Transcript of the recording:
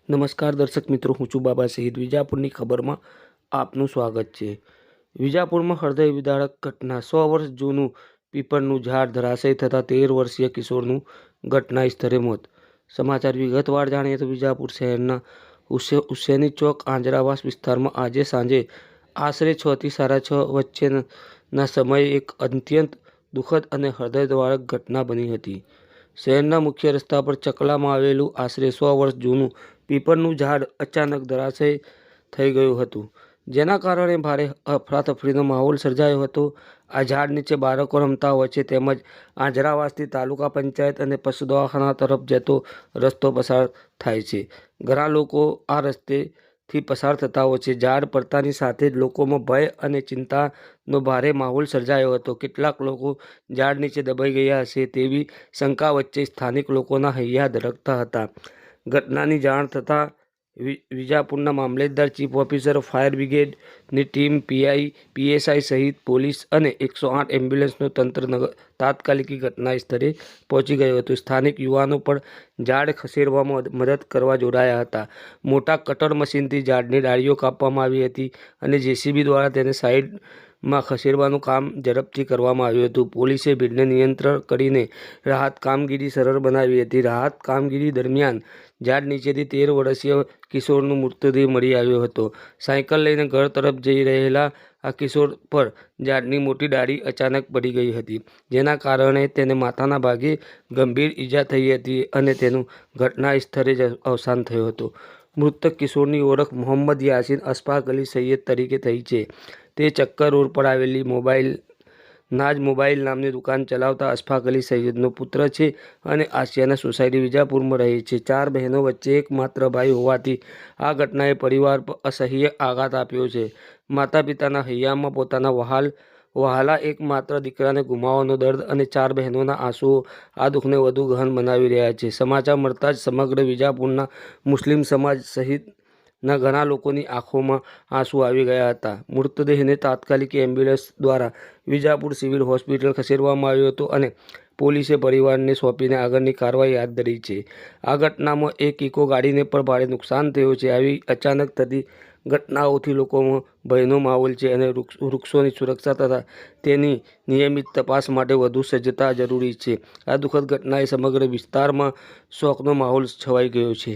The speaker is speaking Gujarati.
નમસ્કાર દર્શક મિત્રો, હું છું બાબા શહીદ. વિજાપુરની ખબરમાં આપનું સ્વાગત છે. વિજાપુરમાં હૃદય વિદારક ઘટના. 100 વર્ષ જૂનું પીપળનું ઝાડ ધરાશયી થતાં 13 વર્ષીય કિશોરનું ઘટના સ્થળે મોત. સમાચાર વિગતવાર જાણીએ તો વિજાપુર શહેરના હુસેની ચોક આંજરાવાસ વિસ્તારમાં આજે સાંજે આશરે 6 થી 6:30 વચ્ચેના સમયે એક અત્યંત દુઃખદ અને હૃદયદ્વારક ઘટના બની હતી. શહેરના મુખ્ય રસ્તા પર ચકલામાં આવેલું આશરે 100 વર્ષ જૂનું પીપળનું ઝાડ અચાનક ધરાશયી થઈ ગયું હતું, જેના કારણે ભારે અફરાતફરીનો માહોલ સર્જાયો હતો. આ ઝાડ નીચે બાળકો રમતા હોય છે, તેમજ આંજરાવાસથી તાલુકા પંચાયત અને પશુ દવાખાના તરફ જતો રસ્તો પસાર થાય છે. ઘણા લોકો આ રસ્તેથી પસાર થતા હોય છે. ઝાડ પડતાની સાથે જ લોકોમાં ભય અને ચિંતાનો ભારે માહોલ સર્જાયો હતો. કેટલાક લોકો ઝાડ નીચે દબાઈ ગયા હશે તેવી શંકા વચ્ચે સ્થાનિક લોકોના હૈયા ધડકતા હતા. ઘટનાની જાણ થતાં વિજાપુરના મામલતદાર, ચીફ ઓફિસર, ફાયર બ્રિગેડની ટીમ, પીએસઆઈ સહિત પોલીસ અને 108 એમ્બ્યુલન્સનું તંત્ર તાત્કાલિક ઘટના સ્થળે પહોંચી ગયું હતું. સ્થાનિક યુવાનો પણ ઝાડ ખસેડવામાં મદદ કરવા જોડાયા હતા. મોટા કટર મશીનથી ઝાડની ડાળીઓ કાપવામાં આવી હતી અને જેસીબી દ્વારા તેને સાઈડમાં ખસેડવાનું કામ ઝડપથી કરવામાં આવ્યું હતું. પોલીસે ભીડને નિયંત્રણ કરીને રાહત કામગીરી સરળ બનાવી હતી. રાહત કામગીરી દરમિયાન ઝાડ નીચેથી 13 વર્ષીય કિશોરનો મૃતદેહ મળી આવ્યો હતો. સાયકલ લઈને ઘર તરફ જઈ રહેલા આ કિશોર પર ઝાડની મોટી ડાળી અચાનક પડી ગઈ હતી, જેના કારણે તેને માથાના ભાગે ગંભીર ઈજા થઈ હતી અને તેનું ઘટના સ્થળે જ અવસાન થયું હતું. મૃતક કિશોરની ઓળખ મોહમ્મદ યાસીન અશફાક અલી સૈયદ તરીકે થઈ છે. તે ચક્કર રોડ પર આવેલી નાઝ મોબાઈલ નામની દુકાન ચલાવતા અશફાક અલી સૈયદનો પુત્ર છે અને આશિયાના સોસાયટી વિજાપુરમાં રહે છે. 4 બહેનો વચ્ચે એકમાત્ર ભાઈ હોવાથી આ ઘટનાએ પરિવાર પર અસહ્ય આઘાત આપ્યો છે. માતા પિતાના હૈયામાં પોતાના વહાલા એકમાત્ર દીકરાને ગુમાવવાનો દર્દ અને 4 બહેનોના આંસુઓ આ દુઃખને વધુ ગહન બનાવી રહ્યા છે. સમાચાર મળતા જ સમગ્ર વિજાપુરના મુસ્લિમ સમાજ સહિતના ઘણા લોકોની આંખોમાં આંસુ આવી ગયા હતા. મૃતદેહને તાત્કાલિક એમ્બ્યુલન્સ દ્વારા વિજાપુર સિવિલ હોસ્પિટલ ખસેડવામાં આવ્યો હતો અને પોલીસે પરિવારને સોંપીને આગળની કાર્યવાહી હાથ ધરી છે. આ ઘટનામાં એક ઇકો ગાડીને પણ ભારે નુકસાન થયું છે. આવી અચાનક થતી ઘટનાઓથી લોકોમાં ભયનો માહોલ છે અને વૃક્ષોની સુરક્ષા તથા તેની નિયમિત તપાસ માટે વધુ સજ્જતા જરૂરી છે. આ દુઃખદ ઘટનાએ સમગ્ર વિસ્તારમાં શોકનો માહોલ છવાઈ ગયો છે.